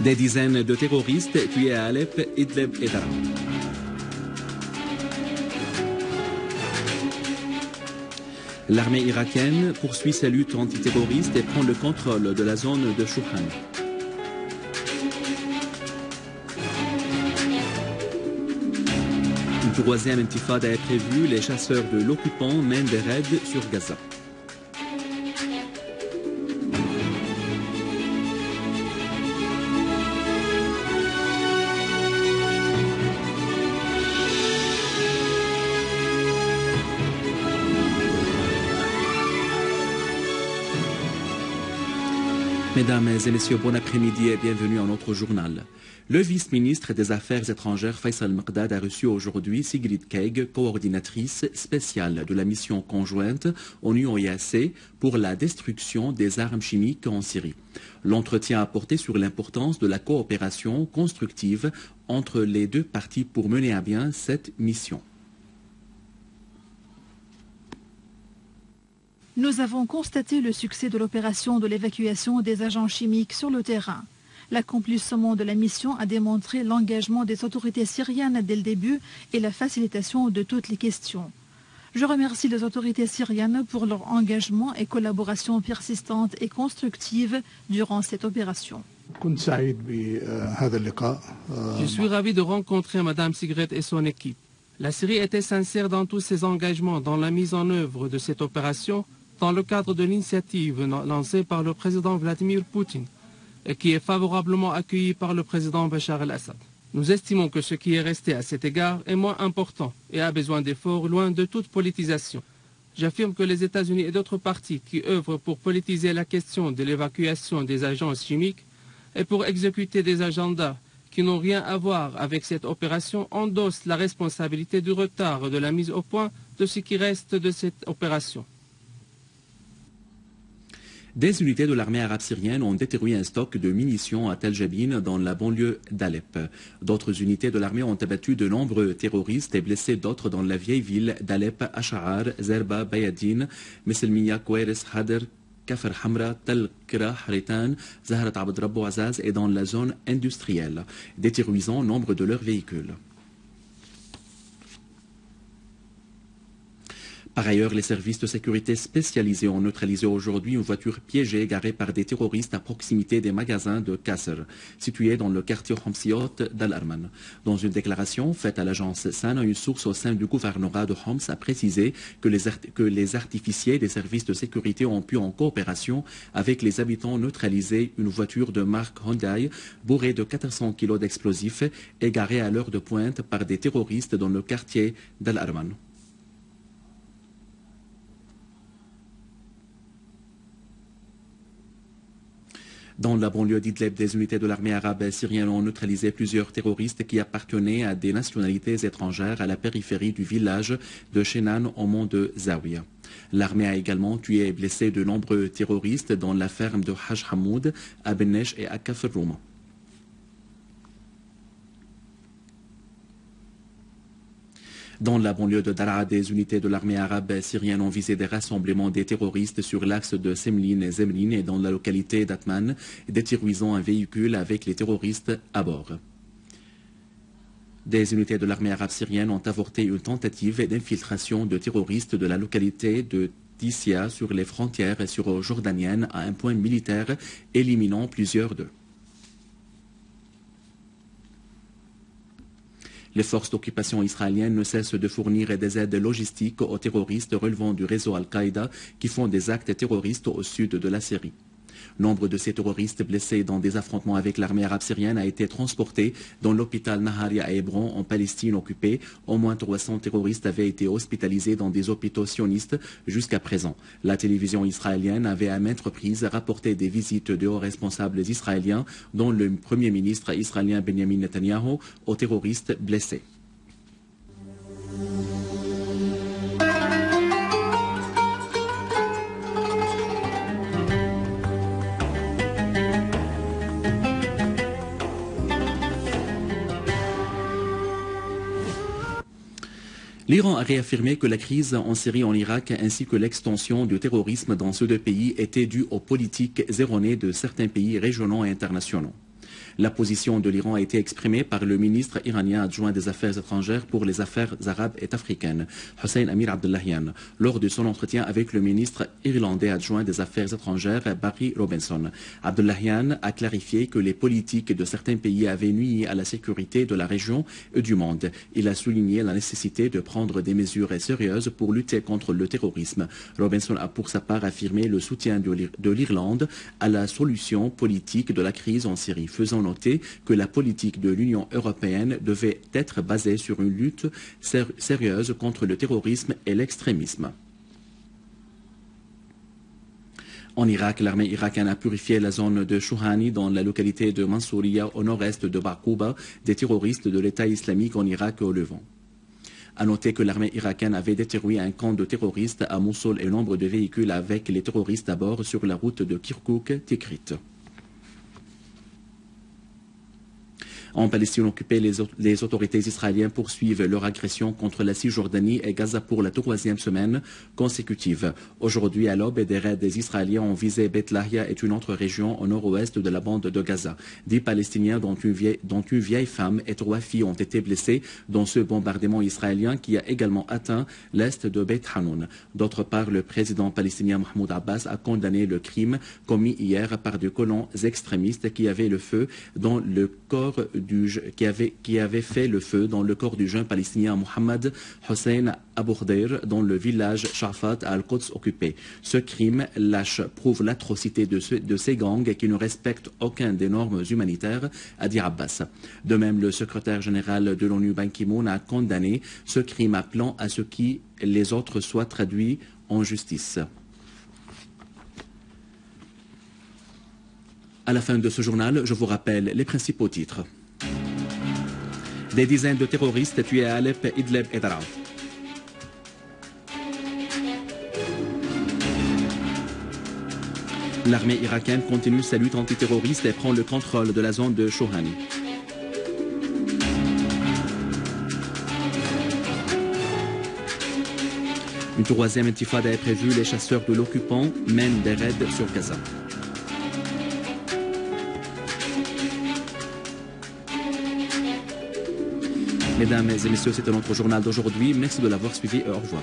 Des dizaines de terroristes tués à Alep, Idlib et Daraa. L'armée irakienne poursuit sa lutte antiterroriste et prend le contrôle de la zone de Chouhan. Une troisième intifada est prévue. Les chasseurs de l'occupant mènent des raids sur Gaza. Mesdames et messieurs, bon après-midi et bienvenue à notre journal. Le vice-ministre des Affaires étrangères Faisal Meqdad a reçu aujourd'hui Sigrid Kaag, coordinatrice spéciale de la mission conjointe ONU-OIAC pour la destruction des armes chimiques en Syrie. L'entretien a porté sur l'importance de la coopération constructive entre les deux parties pour mener à bien cette mission. Nous avons constaté le succès de l'opération de l'évacuation des agents chimiques sur le terrain. L'accomplissement de la mission a démontré l'engagement des autorités syriennes dès le début et la facilitation de toutes les questions. Je remercie les autorités syriennes pour leur engagement et collaboration persistante et constructive durant cette opération. Je suis ravi de rencontrer Mme Sigrid et son équipe. La Syrie était sincère dans tous ses engagements dans la mise en œuvre de cette opération dans le cadre de l'initiative lancée par le président Vladimir Poutine et qui est favorablement accueillie par le président Bachar el-Assad. Nous estimons que ce qui est resté à cet égard est moins important et a besoin d'efforts loin de toute politisation. J'affirme que les États-Unis et d'autres partis qui œuvrent pour politiser la question de l'évacuation des agents chimiques et pour exécuter des agendas qui n'ont rien à voir avec cette opération endossent la responsabilité du retard de la mise au point de ce qui reste de cette opération. Des unités de l'armée arabe syrienne ont détruit un stock de munitions à Tel Jabin dans la banlieue d'Alep. D'autres unités de l'armée ont abattu de nombreux terroristes et blessé d'autres dans la vieille ville d'Alep, Ash'ar, Zerba, Bayadine, Messelmiya, Koueres, Hader, Kafr Hamra, Tel Kra, Haritan, Zahrat Abd Rabbo Azaz et dans la zone industrielle, détruisant nombre de leurs véhicules. Par ailleurs, les services de sécurité spécialisés ont neutralisé aujourd'hui une voiture piégée garée par des terroristes à proximité des magasins de Qasr, situés dans le quartier Homsiot d'Al-Arman. Dans une déclaration faite à l'agence SAN, une source au sein du gouvernorat de Homs a précisé que les artificiers des services de sécurité ont pu, en coopération avec les habitants, neutraliser une voiture de marque Hyundai bourrée de 400 kg d'explosifs et garée à l'heure de pointe par des terroristes dans le quartier d'Al-Arman. Dans la banlieue d'Idlib, des unités de l'armée arabe syrienne ont neutralisé plusieurs terroristes qui appartenaient à des nationalités étrangères à la périphérie du village de Shenan au mont de Zawiya. L'armée a également tué et blessé de nombreux terroristes dans la ferme de Haj Hamoud, à Benesh et à Kafr Rouma. Dans la banlieue de Daraa, des unités de l'armée arabe syrienne ont visé des rassemblements des terroristes sur l'axe de Semlin et Zemlin et dans la localité d'Atman, détruisant un véhicule avec les terroristes à bord. Des unités de l'armée arabe syrienne ont avorté une tentative d'infiltration de terroristes de la localité de Tissia sur les frontières syro-jordaniennes à un point militaire, éliminant plusieurs d'eux. Les forces d'occupation israéliennes ne cessent de fournir des aides logistiques aux terroristes relevant du réseau Al-Qaïda qui font des actes terroristes au sud de la Syrie. Nombre de ces terroristes blessés dans des affrontements avec l'armée arabe syrienne a été transporté dans l'hôpital Naharia à Hébron en Palestine occupée. Au moins 300 terroristes avaient été hospitalisés dans des hôpitaux sionistes jusqu'à présent. La télévision israélienne avait à maintes reprises rapporté des visites de hauts responsables israéliens, dont le premier ministre israélien Benjamin Netanyahu, aux terroristes blessés. L'Iran a réaffirmé que la crise en Syrie et en Irak ainsi que l'extension du terrorisme dans ces deux pays étaient dues aux politiques erronées de certains pays régionaux et internationaux. La position de l'Iran a été exprimée par le ministre iranien adjoint des Affaires étrangères pour les affaires arabes et africaines, Hossein Amir Abdullahian, lors de son entretien avec le ministre irlandais adjoint des Affaires étrangères, Barry Robinson. Abdullahian a clarifié que les politiques de certains pays avaient nui à la sécurité de la région et du monde. Il a souligné la nécessité de prendre des mesures sérieuses pour lutter contre le terrorisme. Robinson a pour sa part affirmé le soutien de l'Irlande à la solution politique de la crise en Syrie, faisant noter que la politique de l'Union européenne devait être basée sur une lutte sérieuse contre le terrorisme et l'extrémisme. En Irak, l'armée irakienne a purifié la zone de Chouhani dans la localité de Mansouria au nord-est de Barkouba des terroristes de l'État islamique en Irak et au Levant. A noter que l'armée irakienne avait détruit un camp de terroristes à Mossoul et nombre de véhicules avec les terroristes à bord sur la route de Kirkouk-Tikrit. En Palestine occupée, les autorités israéliennes poursuivent leur agression contre la Cisjordanie et Gaza pour la 3e semaine consécutive. Aujourd'hui, à l'aube, des raids israéliens ont visé Beth Lahia et une autre région au nord-ouest de la bande de Gaza. 10 Palestiniens, dont une vieille femme et 3 filles, ont été blessés dans ce bombardement israélien qui a également atteint l'est de Beit Hanoun. D'autre part, le président palestinien Mahmoud Abbas a condamné le crime commis hier par des colons extrémistes qui avaient le feu dans le corps qui avait fait le feu dans le corps du jeune palestinien Mohamed Hossein Abou Khdeir dans le village Shafat à Al-Quds occupé. Ce crime lâche prouve l'atrocité de ces gangs qui ne respectent aucun des normes humanitaires, a dit Abbas. De même, le secrétaire général de l'ONU Ban Ki-moon a condamné ce crime appelant à ce que les autres soient traduits en justice. À la fin de ce journal, je vous rappelle les principaux titres. Des dizaines de terroristes tués à Alep, Idlib et Daraa. L'armée irakienne continue sa lutte antiterroriste et prend le contrôle de la zone de Chouhani. Une 3e intifada est prévue. Les chasseurs de l'occupant mènent des raids sur Gaza. Mesdames et messieurs, c'était notre journal d'aujourd'hui. Merci de l'avoir suivi et au revoir.